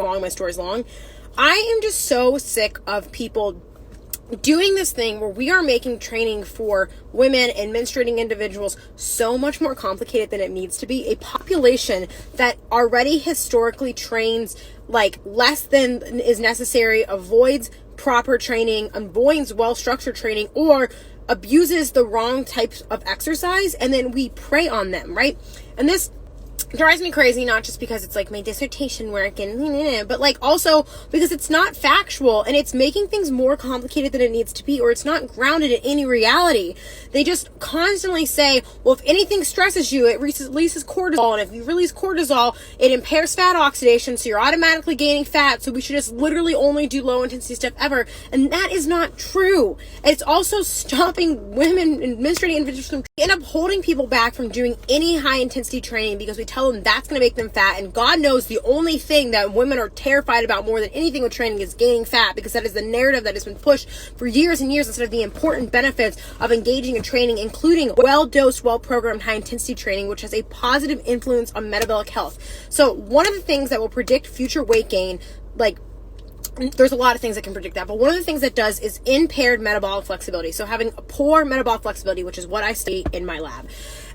long my story's long. I am just so sick of people doing this thing where we are making training for women and menstruating individuals so much more complicated than it needs to be. A population that already historically trains like less than is necessary, avoids proper training, avoids well-structured training, or abuses the wrong types of exercise, and then we prey on them, right? And this drives me crazy, not just because it's like my dissertation work and but like also because it's not factual and it's making things more complicated than it needs to be, or it's not grounded in any reality. They just constantly say, well, if anything stresses you, it releases cortisol, and if you release cortisol, it impairs fat oxidation, so you're automatically gaining fat, so we should just literally only do low intensity stuff ever. And that is not true. It's also stopping women and menstruating individuals from end up holding people back from doing any high intensity training because we tell them that's going to make them fat. And God knows the only thing that women are terrified about more than anything with training is gaining fat, because that is the narrative that has been pushed for years and years instead of the important benefits of engaging in training, including well-dosed, well-programmed high-intensity training, which has a positive influence on metabolic health. So one of the things that will predict future weight gain, like there's a lot of things that can predict that, but one of the things that does is impaired metabolic flexibility. So having a poor metabolic flexibility, which is what I study in my lab.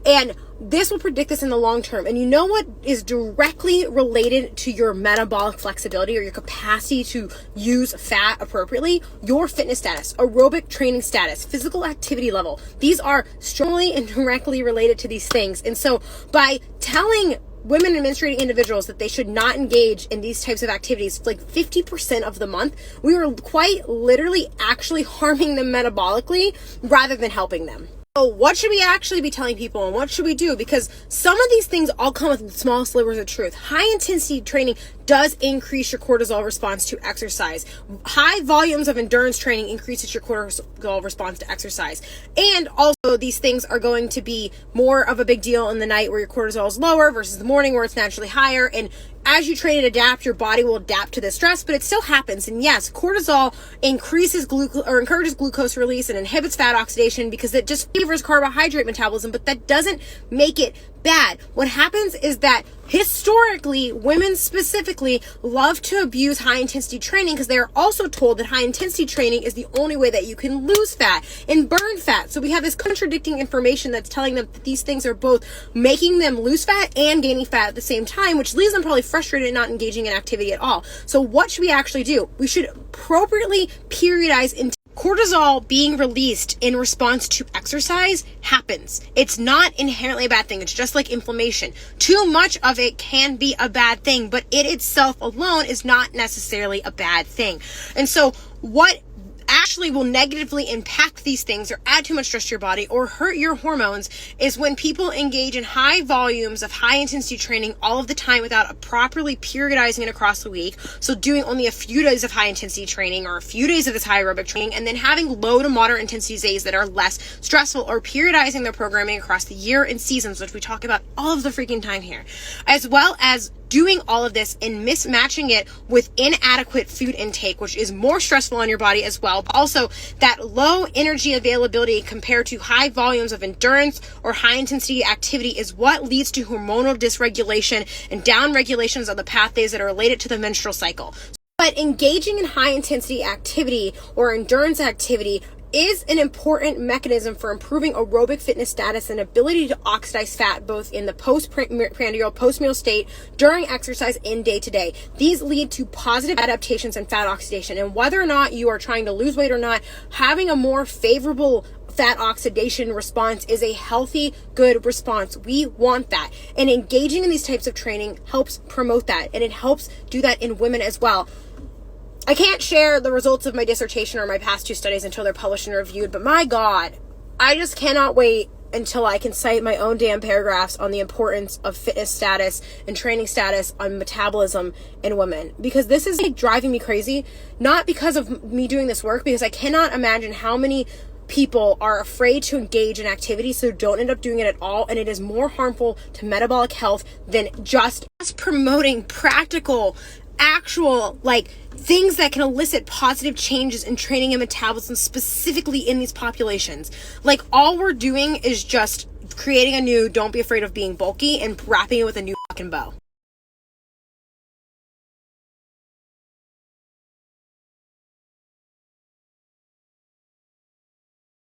And this will predict this in the long term. And you know what is directly related to your metabolic flexibility or your capacity to use fat appropriately? Your fitness status, aerobic training status, physical activity level. These are strongly and directly related to these things. And so by telling women and menstruating individuals that they should not engage in these types of activities like 50% of the month, we were quite literally actually harming them metabolically rather than helping them. So what should we actually be telling people, and what should we do? Because some of these things all come with small slivers of truth. High intensity training does increase your cortisol response to exercise. High volumes of endurance training increases your cortisol response to exercise. And also these things are going to be more of a big deal in the night where your cortisol is lower versus the morning where it's naturally higher. And as you train and adapt, your body will adapt to the stress, but it still happens. And yes, cortisol increases encourages glucose release and inhibits fat oxidation because it just favors carbohydrate metabolism, but that doesn't make it bad. What happens is that historically, women specifically love to abuse high intensity training because they are also told that high intensity training is the only way that you can lose fat and burn fat. So we have this contradicting information that's telling them that these things are both making them lose fat and gaining fat at the same time, which leaves them probably frustrated and not engaging in activity at all. So what should we actually do? We should appropriately periodize into cortisol being released in response to exercise happens. It's not inherently a bad thing. It's just like inflammation. Too much of it can be a bad thing, but it itself alone is not necessarily a bad thing. And so what actually will negatively impact these things or add too much stress to your body or hurt your hormones is when people engage in high volumes of high intensity training all of the time without properly periodizing it across the week. So doing only a few days of high intensity training or a few days of this high aerobic training, and then having low to moderate intensity days that are less stressful, or periodizing their programming across the year and seasons, which we talk about all of the freaking time here, as well as doing all of this and mismatching it with inadequate food intake, which is more stressful on your body as well. But also that low energy availability compared to high volumes of endurance or high intensity activity is what leads to hormonal dysregulation and downregulations of the pathways that are related to the menstrual cycle. But engaging in high intensity activity or endurance activity is an important mechanism for improving aerobic fitness status and ability to oxidize fat both in the postprandial, post-meal state, during exercise, and day to day. These lead to positive adaptations in fat oxidation. And whether or not you are trying to lose weight or not, having a more favorable fat oxidation response is a healthy, good response. We want that. And engaging in these types of training helps promote that. And it helps do that in women as well. I can't share the results of my dissertation or my past 2 studies until they're published and reviewed, but my God, I just cannot wait until I can cite my own damn paragraphs on the importance of fitness status and training status on metabolism in women. Because this is like driving me crazy, not because of me doing this work, because I cannot imagine how many people are afraid to engage in activity, so don't end up doing it at all, and it is more harmful to metabolic health than just promoting practical, actual, like, things that can elicit positive changes in training and metabolism, specifically in these populations. Like, all we're doing is just creating a new don't be afraid of being bulky and wrapping it with a new fucking bow.